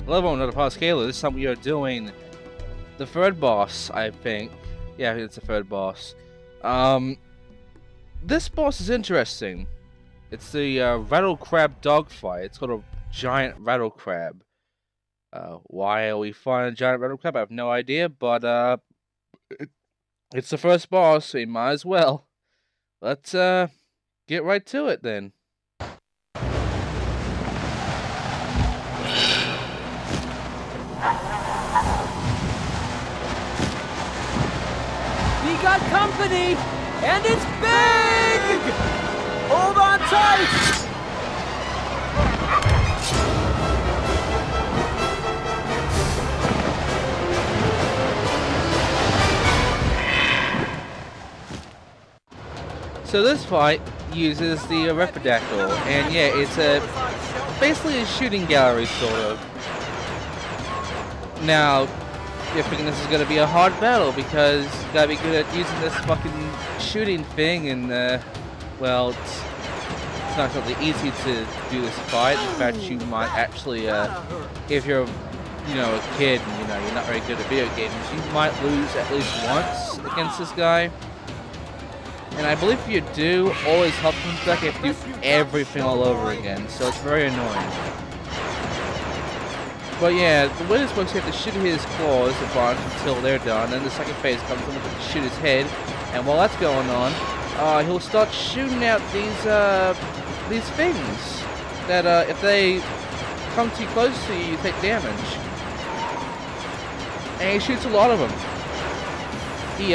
Hello, another part of Scalar. This time we are doing the third boss, I think. Yeah, I think it's the third boss. This boss is interesting. It's the Rattlecrab Dogfight. It's called a giant rattlecrab. Why are we fighting a giant rattlecrab? I have no idea, but it's the first boss, so we might as well. Let's get right to it then. We got company, and it's big! Hold on tight! So this fight uses the Rattlecrab, and yeah, it's basically a shooting gallery, sort of. Now, you're thinking this is going to be a hard battle because you gotta be good at using this fucking shooting thing, and well, it's not really easy to do this fight. In fact, you might actually, if you're, a kid and you're not very good at video games, you might lose at least once against this guy. And I believe if you do, all his health comes back, you have to do everything all over again, so it's very annoying. But yeah, the way this works, you have to shoot his claws a bunch until they're done, and the second phase comes in, you have to shoot his head, and while that's going on, he'll start shooting out these things that if they come too close to you, you take damage. And he shoots a lot of them. He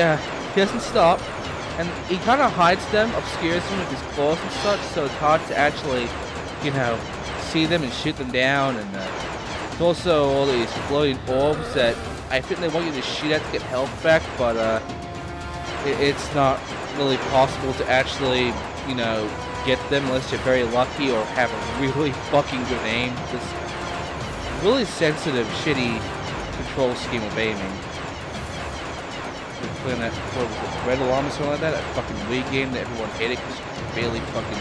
doesn't stop. And he kind of hides them, obscures them with his claws and such, so it's hard to actually, see them and shoot them down. And there's also all these floating orbs that I think they want you to shoot at to get health back, but it's not really possible to actually, get them unless you're very lucky or have a really fucking good aim. This really sensitive, shitty control scheme of aiming. Playing that, what was it, Red Alarm or something like that, that fucking Wii game that everyone hated because you could barely fucking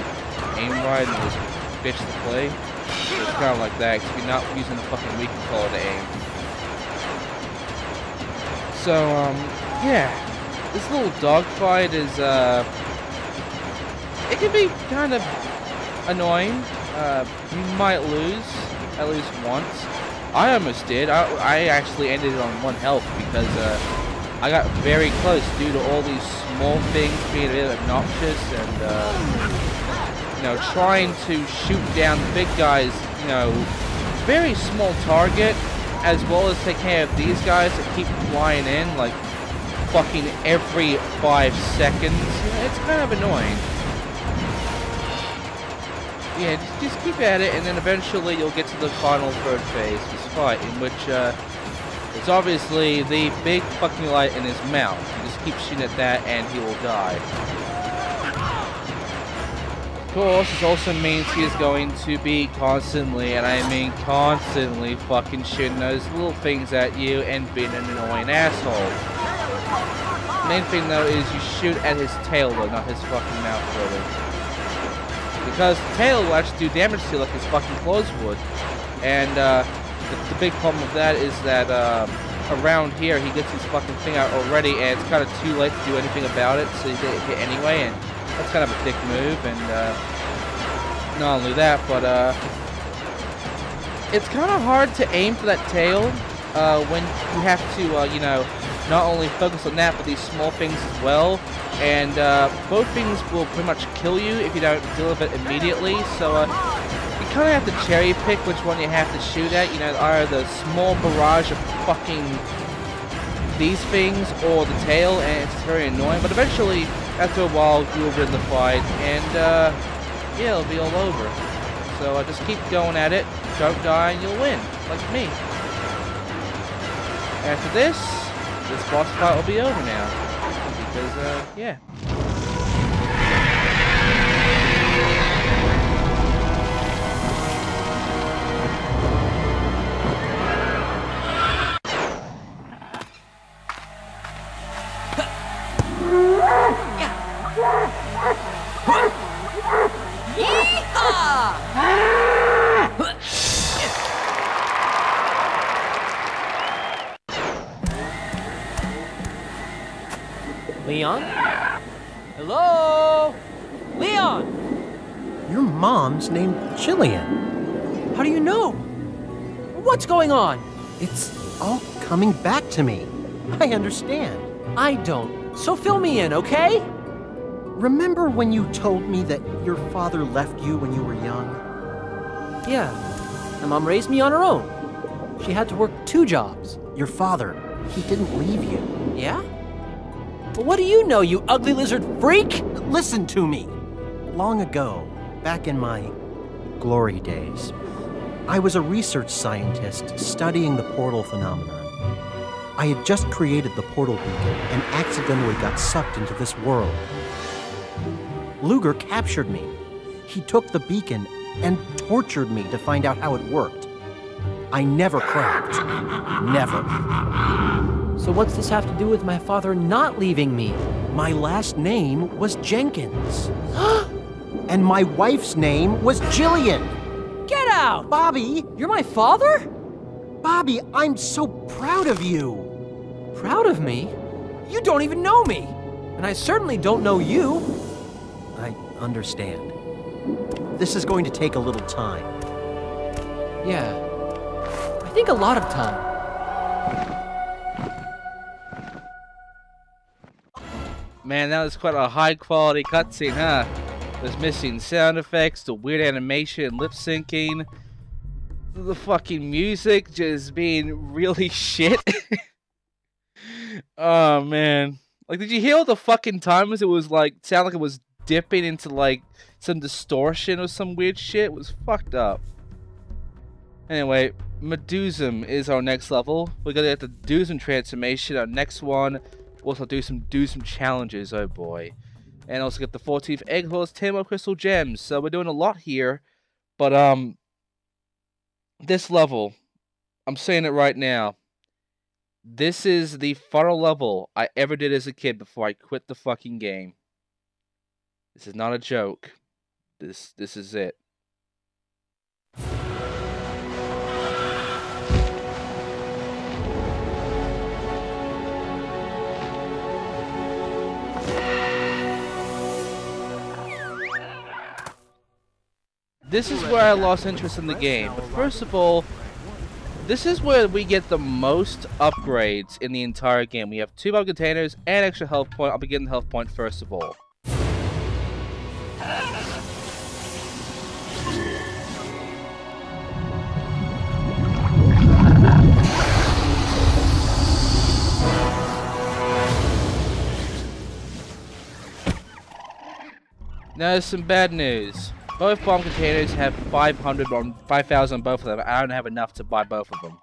aim right and it was a bitch to play. So it's kind of like that, because you're not using the fucking Wii controller to aim. So, yeah, this little dogfight is, it can be kind of annoying. You might lose at least once. I almost did. I actually ended it on 1 health because, I got very close due to all these small things being a bit obnoxious and, trying to shoot down the big guys, very small target, as well as take care of these guys that keep flying in, like, fucking every 5 seconds. It's kind of annoying. Yeah, just keep at it, and then eventually you'll get to the final third phase, this fight, in which, it's obviously the big fucking light in his mouth. You just keep shooting at that and he will die. Of course, this also means he is going to be constantly, and I mean constantly, fucking shooting those little things at you and being an annoying asshole. The main thing though is you shoot at his tail though, not his fucking mouth really. Because the tail will actually do damage to you like his fucking claws would. And the big problem with that is that around here he gets his fucking thing out already, and it's kind of too late to do anything about it, so you get hit anyway, and that's kind of a dick move. And not only that, but it's kind of hard to aim for that tail when you have to, not only focus on that, but these small things as well. And both things will pretty much kill you if you don't deal with it immediately, so you kind of have to cherry pick which one you have to shoot at, either the small barrage of fucking these things or the tail, and it's very annoying, but eventually, after a while, you'll win the fight, and yeah, it'll be all over. So just keep going at it, don't die, and you'll win, like me. After this boss fight will be over now, because, yeah. Leon? Hello? Leon! Your mom's named Jillian. How do you know? What's going on? It's all coming back to me. I understand. I don't. So fill me in, okay? Remember when you told me that your father left you when you were young? Yeah. My mom raised me on her own. She had to work 2 jobs. Your father, he didn't leave you. Yeah? Well, what do you know, you ugly lizard freak? Listen to me. Long ago, back in my glory days, I was a research scientist studying the portal phenomenon. I had just created the portal beacon and accidentally got sucked into this world. Luger captured me. He took the beacon and tortured me to find out how it worked. I never cracked. Never. So what's this have to do with my father not leaving me? My last name was Jenkins. And my wife's name was Jillian. Get out! Bobby! You're my father? Bobby, I'm so proud of you. Proud of me? You don't even know me. And I certainly don't know you. I understand. This is going to take a little time. Yeah. I think a lot of time. Man, that was quite a high-quality cutscene, huh? There's missing sound effects, the weird animation, lip syncing, the fucking music just being really shit. Oh man, like, did you hear all the fucking times it was like sound like it was dipping into like some distortion or some weird shit? It was fucked up. Anyway, Medoozum is our next level. We're gonna get the Doozum transformation. Our next one, we'll also do some challenges. Oh boy. And also get the 14th egg horse, 10 more crystal gems. So we're doing a lot here. But this level, I'm saying it right now, this is the final level I ever did as a kid before I quit the fucking game. This is not a joke. This is it. This is where I lost interest in the game, but first of all, this is where we get the most upgrades in the entire game. We have 2 bomb containers and extra health point. I'll begin the health point first of all. Now there's some bad news. Both bomb containers have 500 or 5,000 on both of them. I don't have enough to buy both of them.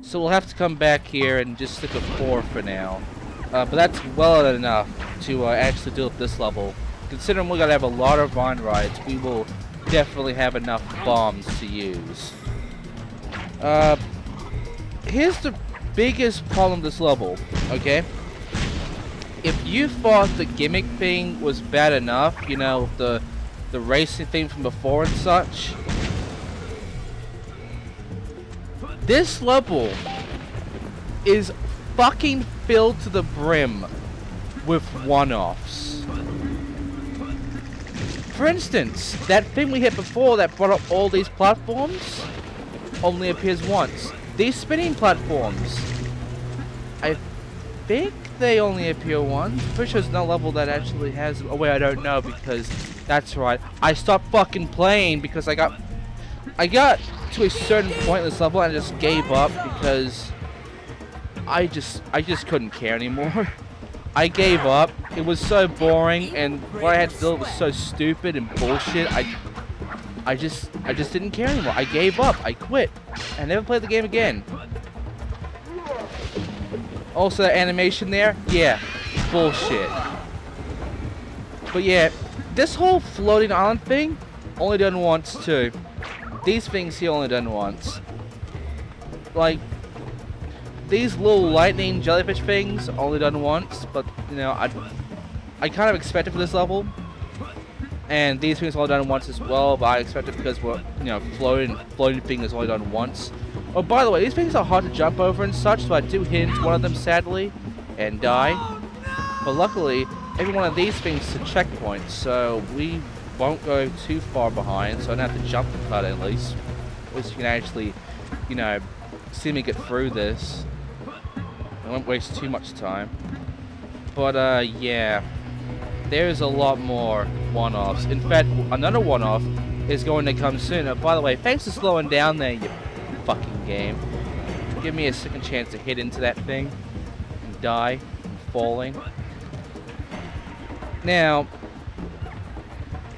So we'll have to come back here and just stick a 4 for now. But that's well enough to actually deal with this level. Considering we're gonna have a lot of vine rides, we will definitely have enough bombs to use. Here's the biggest problem with this level, okay? If you thought the gimmick thing was bad enough, you know, the racing thing from before and such, this level is fucking filled to the brim with one-offs. For instance, that thing we hit before that brought up all these platforms only appears once. These spinning platforms, I think they only appear once. Pretty sure there's no level that actually has. Oh wait, I don't know, because that's right. I stopped fucking playing because I got to a certain point in this level and I just gave up because I just couldn't care anymore. I gave up. It was so boring, and what I had to do was so stupid and bullshit. I just didn't care anymore. I gave up. I quit. I never played the game again. Also, that animation there, yeah, bullshit. But yeah, this whole floating island thing, only done once too. These things here only done once. Like, these little lightning jellyfish things only done once, but you know, I kind of expected for this level. And these things are only done once as well, but I expected because we're, you know, floating thing is only done once. Oh, by the way, these things are hard to jump over and such, so I do hit into one of them sadly and die. But luckily, every one of these things is a checkpoint, so we won't go too far behind, so I don't have to jump the cut at least. At least you can actually, you know, see me get through this. I won't waste too much time. But yeah, there's a lot more one-offs. In fact, another one-off is going to come soon. Oh, by the way, thanks for slowing down there, you fucking game. Give me a second chance to hit into that thing and die from falling. Now,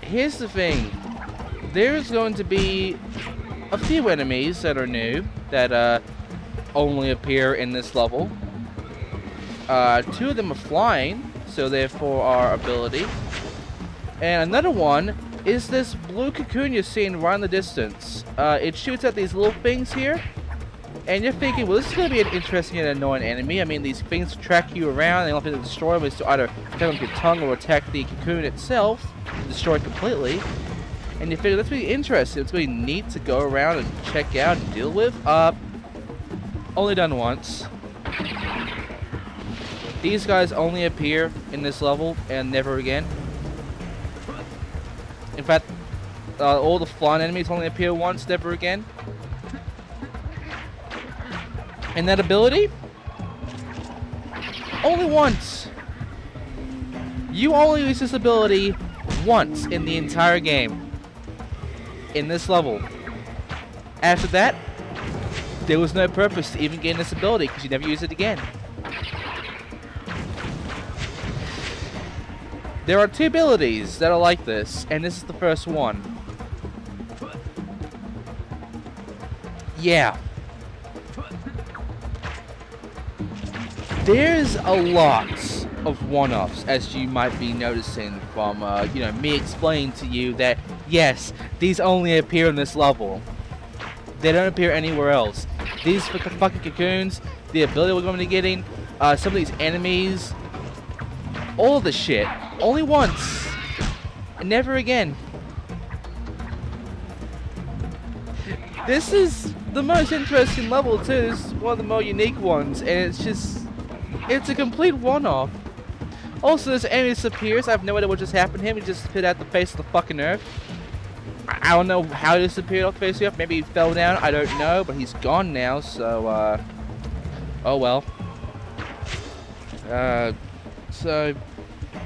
here's the thing. There's going to be a few enemies that are new that only appear in this level. 2 of them are flying, so therefore our ability. And another one is this blue cocoon you're seeing right in the distance. It shoots at these little things here. And you're thinking, well, this is going to be an interesting and annoying enemy. I mean, these things track you around, and the only thing to destroy them is to either attack with your tongue or attack the cocoon itself to destroy it completely. And you figure that's really interesting. It's really neat to go around and check out and deal with. Only done once. These guys only appear in this level and never again. In fact, all the flying enemies only appear once, never again. And that ability? Only once. You only use this ability once in the entire game. In this level. After that, there was no purpose to even gain this ability because you never use it again. There are 2 abilities that are like this, and this is the first one. Yeah. There's a lot of one-offs, as you might be noticing from, you know, me explaining to you that, yes, these only appear in this level. They don't appear anywhere else. These fucking cocoons, the ability we're going to be getting, some of these enemies, all the shit, only once, and never again. This is the most interesting level too. This is one of the more unique ones, and it's just, it's a complete one-off. Also, this enemy disappears. I have no idea what just happened to him. He just disappeared out the face of the fucking earth. I don't know how he disappeared off the face of the earth. Maybe he fell down. I don't know, but he's gone now. So, oh well. So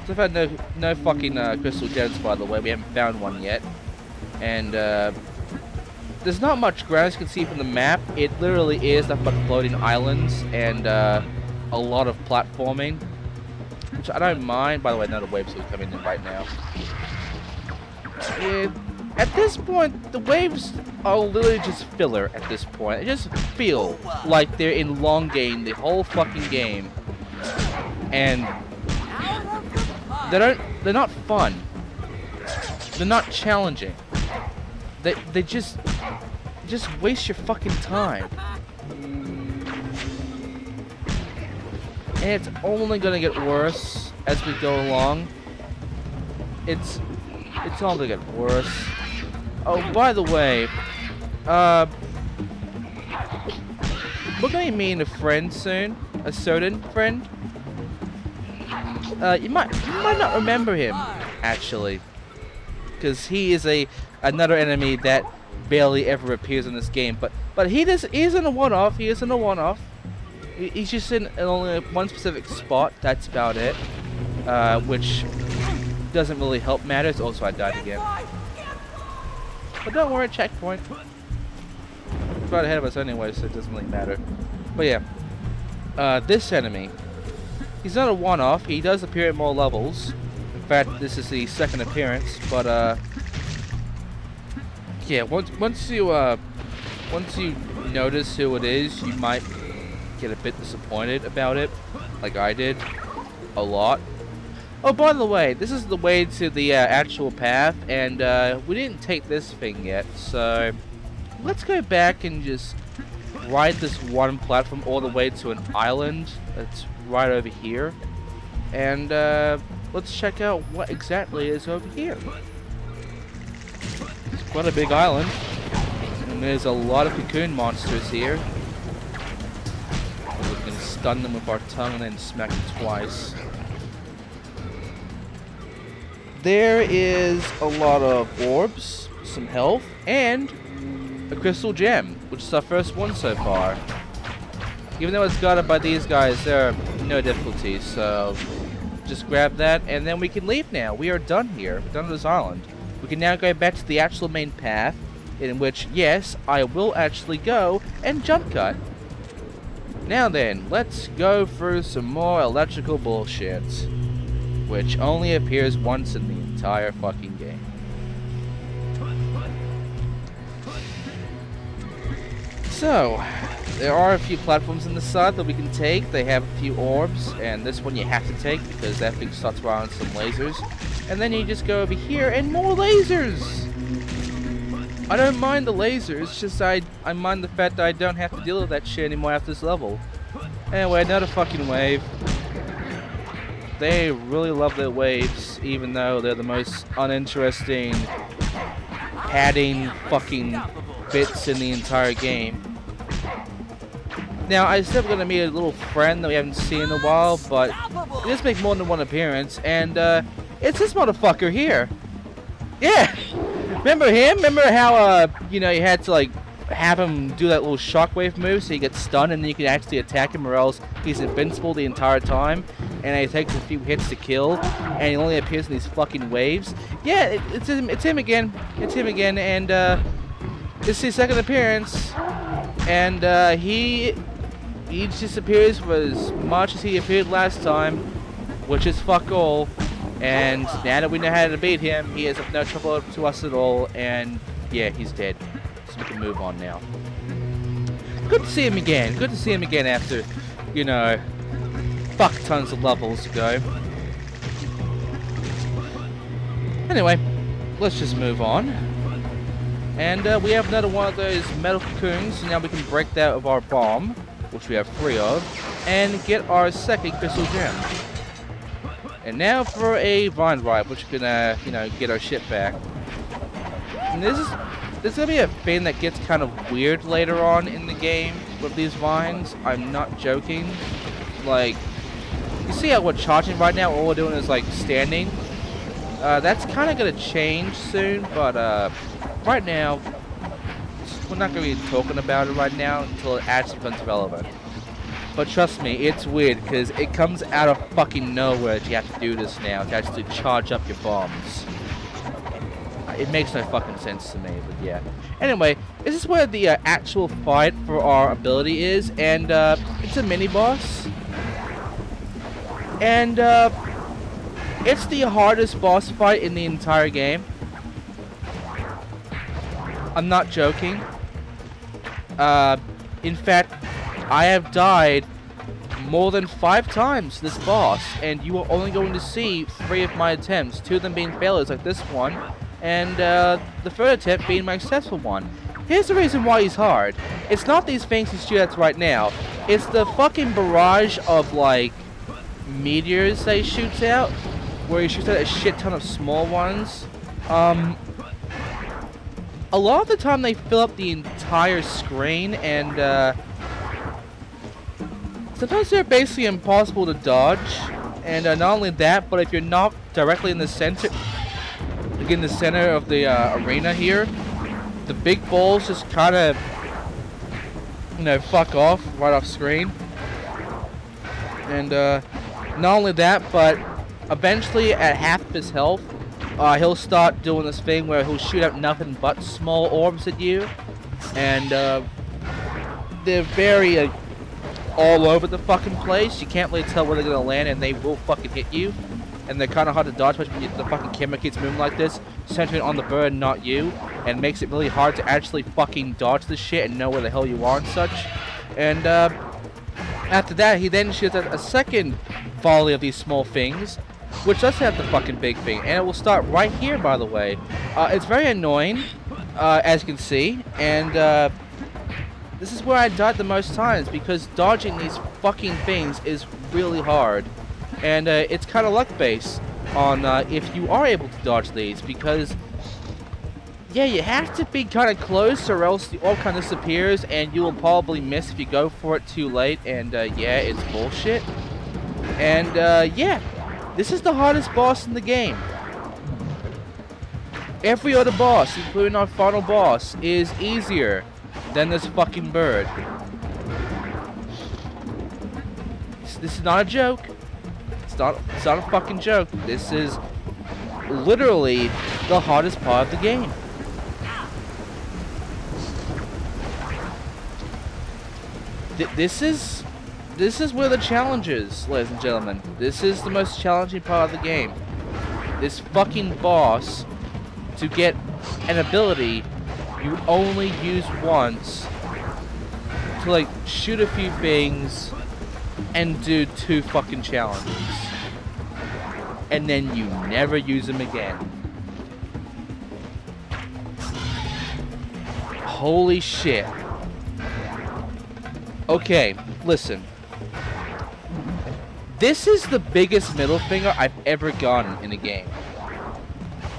I've had no fucking crystal gems, by the way. We haven't found one yet, and there's not much ground you can see from the map. It literally is nothing but floating islands and a lot of platforming, which I don't mind. By the way, another wave's coming in right now. Yeah, at this point, the waves are literally just filler at this point. They just feel like they're elongating the whole fucking game. And they're not fun. They're not challenging. They just waste your fucking time. And it's only gonna get worse as we go along. It's only gonna get worse. Oh, by the way, we're gonna be meeting a friend soon, a certain friend. You might not remember him actually, because he is another enemy that barely ever appears in this game. But he isn't a one-off. He isn't a one-off. He's just in only one specific spot. That's about it, which doesn't really help matters. Also, I died again. But don't worry, checkpoint. He's right ahead of us anyway, so it doesn't really matter. But yeah, this enemy, he's not a one-off. He does appear at more levels. In fact, this is the second appearance. But yeah, once you notice who it is, you might get a bit disappointed about it, like I did, a lot. Oh, by the way, this is the way to the actual path, and we didn't take this thing yet, so let's go back and just ride this one platform all the way to an island that's right over here. And let's check out what exactly is over here. It's quite a big island. And there's a lot of cocoon monsters here. We can stun them with our tongue and then smack them twice. There is a lot of orbs, some health, and a crystal gem, which is our first one so far. Even though it's guarded by these guys, there are no difficulties, so just grab that, and then we can leave now. We are done here. We're done on this island. We can now go back to the actual main path, in which, yes, I will actually go and jump cut. Now then, let's go through some more electrical bullshit, which only appears once in the entire fucking game. So, there are a few platforms on the side that we can take. They have a few orbs, and this one you have to take because that thing starts firing some lasers. And then you just go over here and more lasers! I don't mind the lasers, just I mind the fact that I don't have to deal with that shit anymore after this level. Anyway, another fucking wave. They really love their waves, even though they're the most uninteresting padding fucking bits in the entire game. Now, I said we're gonna meet a little friend that we haven't seen in a while, but he does make more than one appearance, and it's this motherfucker here. Yeah! Remember him? Remember how, you know, you had to, like, have him do that little shockwave move so he gets stunned and then you can actually attack him, or else he's invincible the entire time, and it takes a few hits to kill, and he only appears in these fucking waves? Yeah, it's him again. It's him again, and this is his second appearance, and he disappears for as much as he appeared last time, which is fuck all. And now that we know how to beat him, he is of no trouble to us at all, and yeah, he's dead. So we can move on now. Good to see him again. Good to see him again after, you know, fuck tons of levels ago. Anyway, let's just move on. And we have another one of those metal cocoons, so now we can break that of our bomb, which we have 3 of, and get our second crystal gem. And now for a vine ride, which is gonna, you know, get our shit back. And this is gonna be a thing that gets kind of weird later on in the game with these vines. I'm not joking. Like, you see how we're charging right now? All we're doing is like standing. That's kind of gonna change soon, but right now we're not gonna be talking about it right now until it actually becomes relevant. But trust me, it's weird, because it comes out of fucking nowhere that you have to do this now, to actually charge up your bombs. It makes no fucking sense to me, but yeah. Anyway, this is where the actual fight for our ability is, and it's a mini-boss. And it's the hardest boss fight in the entire game. I'm not joking. In fact, I have died more than 5 times to this boss, and you are only going to see 3 of my attempts, 2 of them being failures like this one, and the 3rd attempt being my successful one. Here's the reason why he's hard. It's not these things he shoots at right now. It's the fucking barrage of, like, meteors that he shoots out, where he shoots out a shit ton of small ones. A lot of the time they fill up the entire screen, and sometimes they're basically impossible to dodge. And not only that, but if you're not directly in the center, like in the center of the arena here, the big balls just kind of, you know, fuck off right off screen. And not only that, but eventually at half of his health, he'll start doing this thing where he'll shoot out nothing but small orbs at you, and they're very all over the fucking place. You can't really tell where they're gonna land, and they will fucking hit you, and they're kind of hard to dodge, especially when the fucking camera keeps moving like this, centering on the bird, not you, and makes it really hard to actually fucking dodge this shit and know where the hell you are and such. And after that, he then shoots out a second volley of these small things, which does have the fucking big thing, and it will start right here, by the way. It's very annoying, as you can see, and This is where I died the most times, because dodging these fucking things is really hard. And it's kind of luck-based on if you are able to dodge these, because yeah, you have to be kind of close or else the orb kind of disappears and you will probably miss if you go for it too late, and yeah, it's bullshit. And yeah, this is the hardest boss in the game. Every other boss, including our final boss, is easier than this fucking bird. This is not a joke. It's not a fucking joke. This is literally the hardest part of the game. This is where the challenge is, ladies and gentlemen. This is the most challenging part of the game. This fucking boss, to get an ability you only use once to like shoot a few things and do 2 fucking challenges. And then you never use them again. Holy shit. Okay, listen. This is the biggest middle finger I've ever gotten in a game.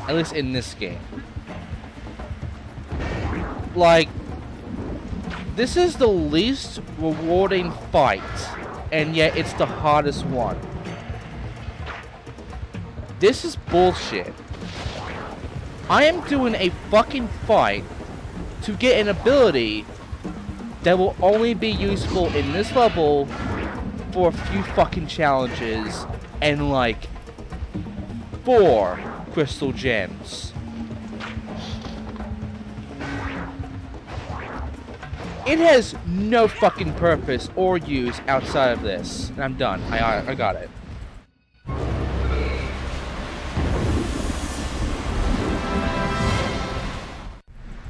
At least in this game. Like, this is the least rewarding fight, and yet it's the hardest one. This is bullshit. I am doing a fucking fight to get an ability that will only be useful in this level for a few fucking challenges and like 4 crystal gems. It has no fucking purpose or use outside of this. And I'm done. I got it.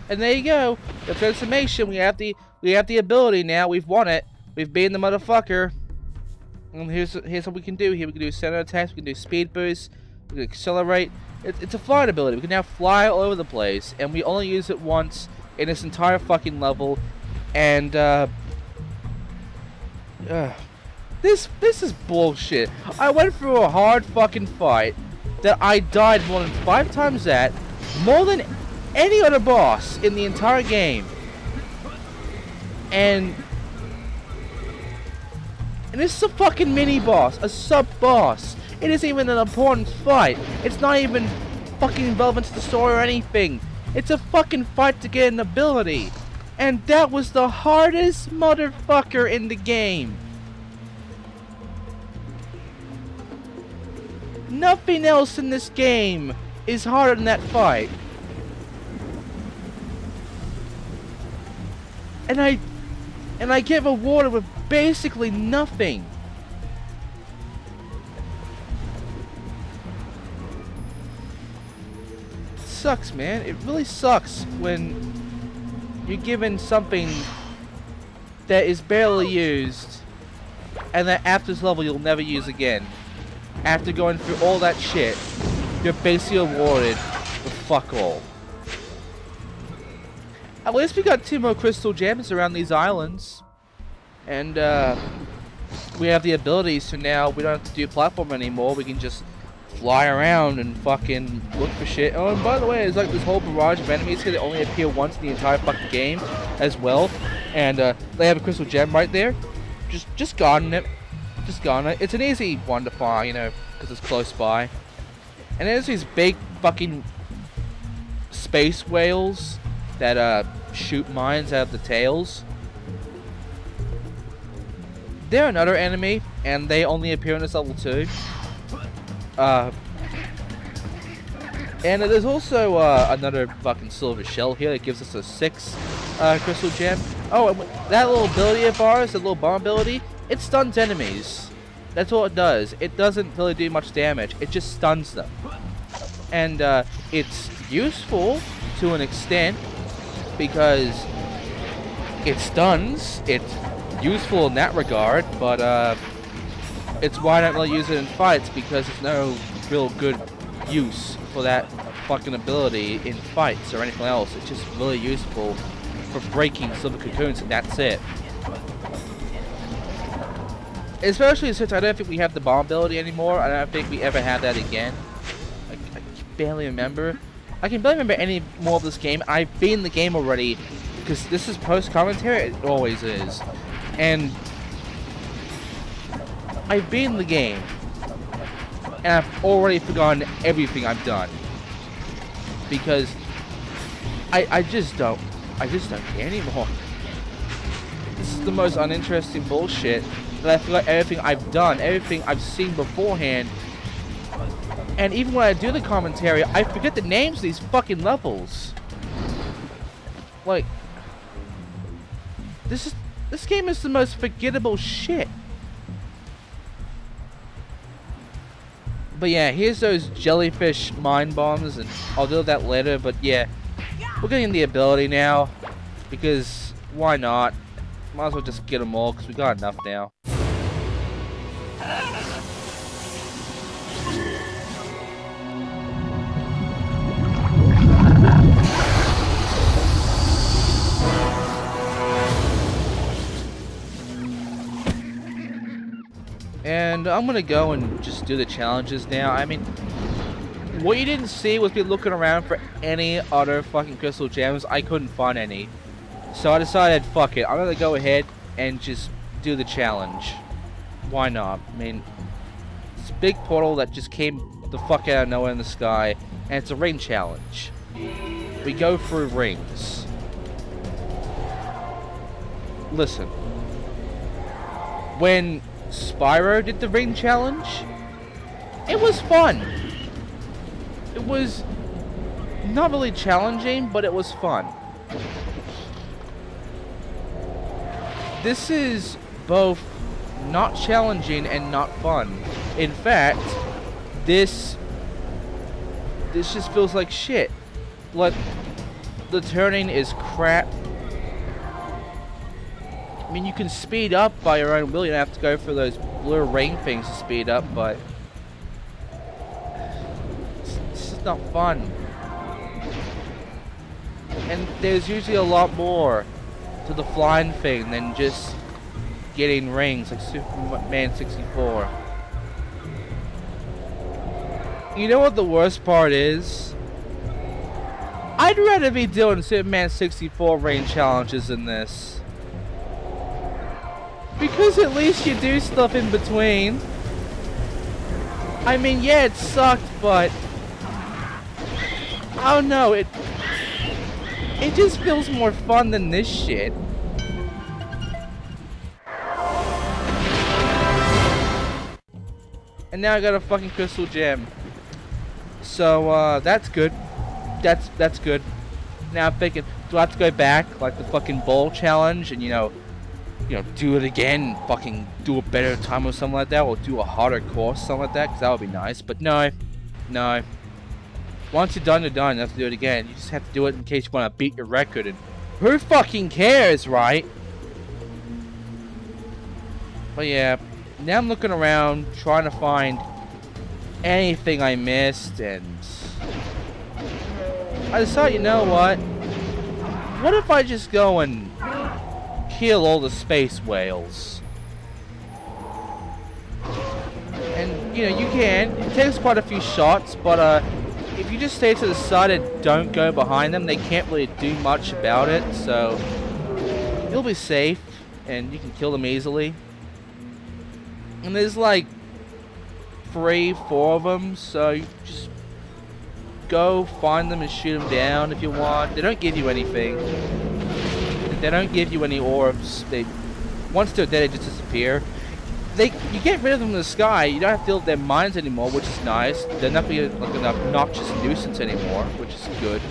And there you go. The transformation. We have the ability now. We've won it. We've beaten the motherfucker. And here's what we can do. Here we can do center attacks. We can do speed boost. We can accelerate. It's a flying ability. We can now fly all over the place, and we only use it once in this entire fucking level. And this is bullshit. I went through a hard fucking fight that I died more than 5 times at, more than any other boss in the entire game. And this is a fucking mini boss, a sub boss. It isn't even an important fight. It's not even fucking relevant to the story or anything. It's a fucking fight to get an ability. And that was the hardest motherfucker in the game. Nothing else in this game is harder than that fight. And I get rewarded with basically nothing. It sucks, man. It really sucks when you're given something that is barely used, and that after this level you'll never use again. After going through all that shit, you're basically awarded with fuck all. At least we got 2 more crystal gems around these islands. And we have the abilities, so now we don't have to do platform anymore. We can just fly around and fucking look for shit. Oh, and by the way, there's like this whole barrage of enemies here that only appear once in the entire fucking game as well. And they have a crystal gem right there. Just garden it. Just garden it. It's an easy one to find, you know, because it's close by. And there's these big fucking space whales that shoot mines out of the tails. They're another enemy, and they only appear in this level too. And there's also another fucking silver shell here that gives us a 6 crystal gem. Oh, and that little ability of ours, the little bomb ability, it stuns enemies. That's all it does. It doesn't really do much damage. It just stuns them. And it's useful to an extent because it stuns. It's useful in that regard, but it's why I don't really use it in fights, because there's no real good use for that fucking ability in fights or anything else. It's just really useful for breaking silver cocoons, and that's it. Especially since I don't think we have the bomb ability anymore. I don't think we ever had that again. I can barely remember. I can barely remember any more of this game. I've beaten the game already, because this is post-commentary. It always is. And I've beaten the game, and I've already forgotten everything I've done. Because I just don't care anymore. This is the most uninteresting bullshit. That I forgot everything I've done, everything I've seen beforehand. And even when I do the commentary, I forget the names of these fucking levels. Like, this game is the most forgettable shit. But yeah, here's those jellyfish mine bombs, and I'll do that later. But yeah, we're getting the ability now, because why not? Might as well just get them all, because we got enough now. And I'm gonna go and just do the challenges now. I mean, what you didn't see was me looking around for any other fucking crystal gems. I couldn't find any. So I decided, fuck it, I'm gonna go ahead and just do the challenge. Why not? I mean, it's a big portal that just came the fuck out of nowhere in the sky, and it's a ring challenge. We go through rings. Listen. When Spyro did the ring challenge, it was fun. It was not really challenging, but it was fun. This is both not challenging and not fun. In fact, this just feels like shit. Like, the turning is crap. I mean, you can speed up by your own will. You don't have to go for those blue ring things to speed up, but it's just not fun. And there's usually a lot more to the flying thing than just getting rings like Superman 64. You know what the worst part is? I'd rather be doing Superman 64 ring challenges than this. Because at least you do stuff in between. I mean, yeah, it sucked, but I don't know, it just feels more fun than this shit. And now I got a fucking crystal gem. So that's good. That's good. Now I'm thinking, do I have to go back like the fucking bowl challenge and you know, do it again, fucking do a better time or something like that, or do a harder course, something like that, because that would be nice. But no. Once you're done, you have to do it again. You just have to do it in case you want to beat your record, and who fucking cares, right? But yeah, now I'm looking around, trying to find anything I missed, and I decided, you know what? What if I just go and kill all the space whales? And you can. It takes quite a few shots, but if you just stay to the side and don't go behind them, they can't really do much about it. So you'll be safe, and you can kill them easily. And there's like 3, 4 of them, so you just go find them and shoot them down if you want. They don't give you anything. They don't give you any orbs. Once they're dead, they just disappear. You get rid of them in the sky. You don't have to deal with their mines anymore, which is nice. They're not being like an obnoxious nuisance anymore, which is good.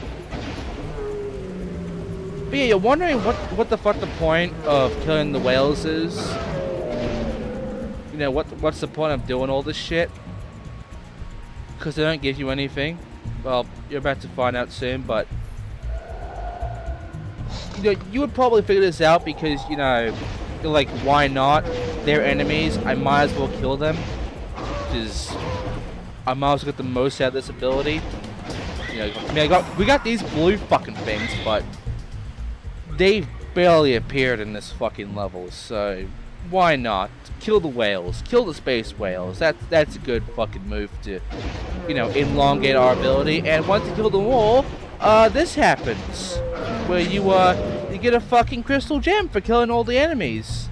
But yeah, you're wondering what the fuck the point of killing the whales is. What's the point of doing all this shit? Because they don't give you anything. Well, you're about to find out soon, but you would probably figure this out because, you're like, why not? They're enemies. I might as well kill them. Because I might as well get the most out of this ability. I mean, we got these blue fucking things, but they've barely appeared in this fucking level, so why not? Kill the whales. Kill the space whales. That's a good fucking move to, you know, elongate our ability. And once you kill them all, this happens. Where you get a fucking crystal gem for killing all the enemies.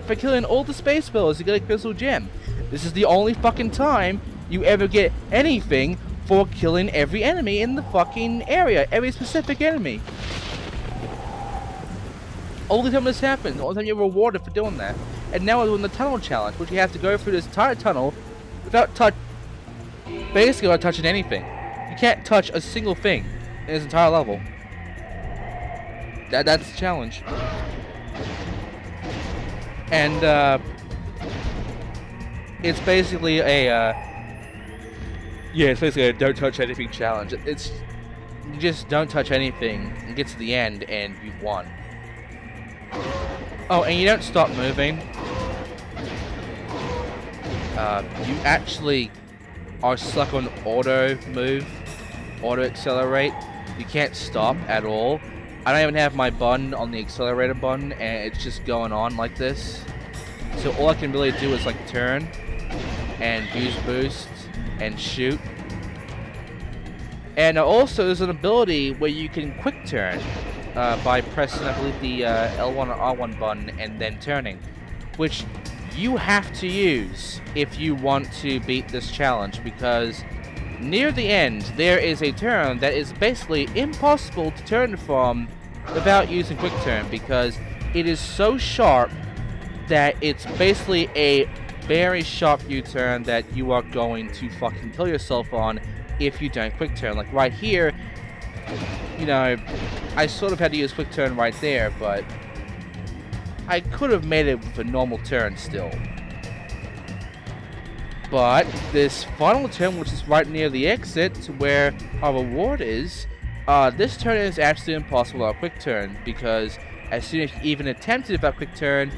For killing all the space whales, you get a crystal gem. This is the only fucking time you ever get anything for killing every enemy in the fucking area. Every specific enemy. Only time this happens. The only time you're rewarded for doing that. And now we're doing the tunnel challenge, which you have to go through this entire tunnel without basically without touching anything. You can't touch a single thing in this entire level. That's the challenge. And it's basically a it's basically a don't touch anything challenge. It's you just don't touch anything and get to the end and you've won. Oh, and you don't stop moving. You actually are stuck on auto move, auto accelerate. You can't stop at all. I don't even have my button on the accelerator button, and it's just going on like this. So all I can really do is like turn and use boost and shoot. And also there's an ability where you can quick turn by pressing, I believe, the L1 or R1 button and then turning, which you have to use if you want to beat this challenge, because near the end there is a turn that is basically impossible to turn from without using quick turn, because it is so sharp that it's basically a very sharp U-turn that you are going to fucking kill yourself on if you don't quick turn. Like right here, you know, I sort of had to use quick turn right there, but I could have made it with a normal turn still. But this final turn, which is right near the exit to where our reward is, this turn is absolutely impossible without quick turn, because as soon as you even attempt it without quick turn,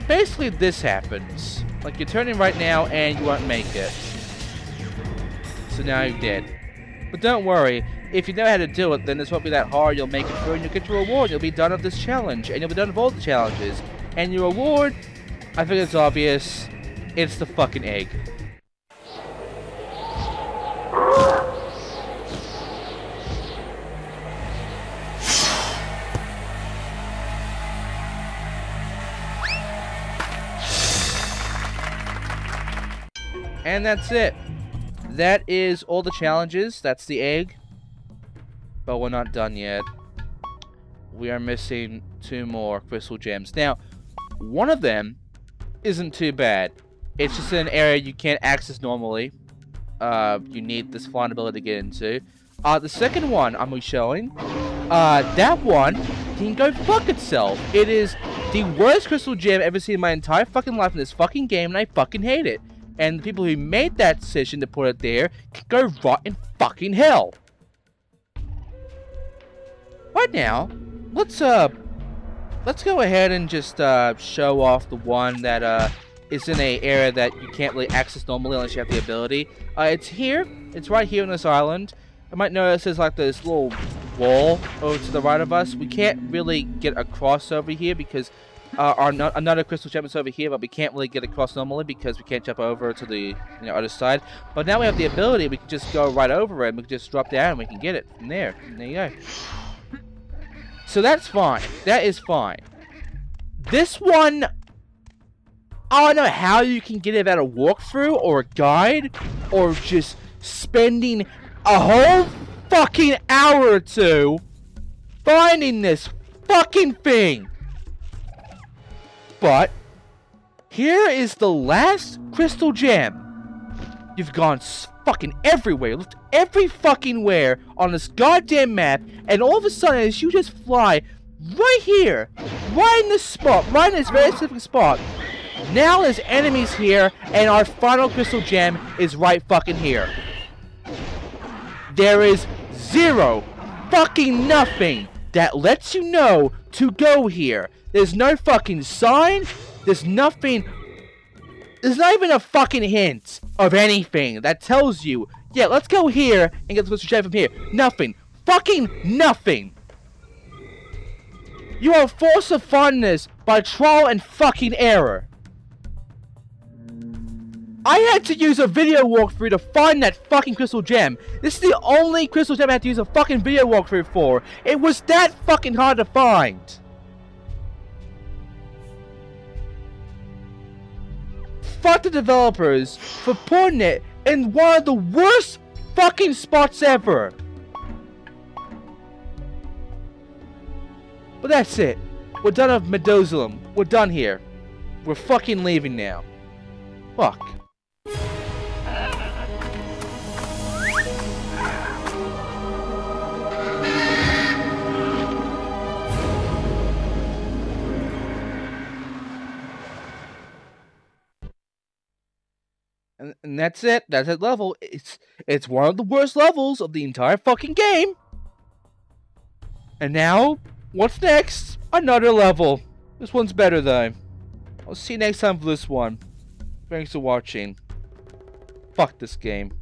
basically this happens. Like you're turning right now and you won't make it. So now you're dead. But don't worry, if you know how to do it, then this won't be that hard. You'll make it through and you'll get your reward. You'll be done with this challenge, and you'll be done with all the challenges. And your reward, I think it's obvious, it's the fucking egg. And that's it. That is all the challenges. That's the egg. But we're not done yet. We are missing 2 more crystal gems. Now, one of them isn't too bad. It's just in an area you can't access normally. You need this flying ability to get into. The second one I'm showing, that one can go fuck itself. It is the worst crystal gem I've ever seen in my entire fucking life in this fucking game, and I fucking hate it. And the people who made that decision to put it there can go rot in fucking hell. Right now, let's go ahead and just show off the one that is in an area that you can't really access normally unless you have the ability. It's here. It's right here on this island. I might notice there's like this little wall over to the right of us. We can't really get across over here because another crystal gem is over here, but we can't really get across normally because we can't jump over to the other side. But now we have the ability. We can just go right over it, and we can just drop down and we can get it from there. And there you go. So that's fine. That is fine. This one, I don't know how you can get it without a walkthrough or a guide or just spending a whole fucking hour or 2 finding this fucking thing. But here is the last crystal gem. You've gone fucking everywhere, looked every fucking where on this goddamn map, and all of a sudden, as you just fly right here, right in this spot, right in this very specific spot, now there's enemies here, and our final crystal gem is right fucking here. There is zero fucking nothing that lets you know to go here. There's no fucking sign. There's nothing. There's not even a fucking hint of anything that tells you, yeah, let's go here and get the crystal gem from here. Nothing. Fucking nothing. You are forced to find this by trial and fucking error. I had to use a video walkthrough to find that fucking crystal gem. This is the only crystal gem I had to use a fucking video walkthrough for. It was that fucking hard to find. Fuck the developers for putting it in one of the worst fucking spots ever. But that's it. We're done with Medoozum. We're done here. We're fucking leaving now. Fuck. And that's it. That's that level. It's one of the worst levels of the entire fucking game. And now, what's next? Another level. This one's better though. I'll see you next time for this one. Thanks for watching. Fuck this game.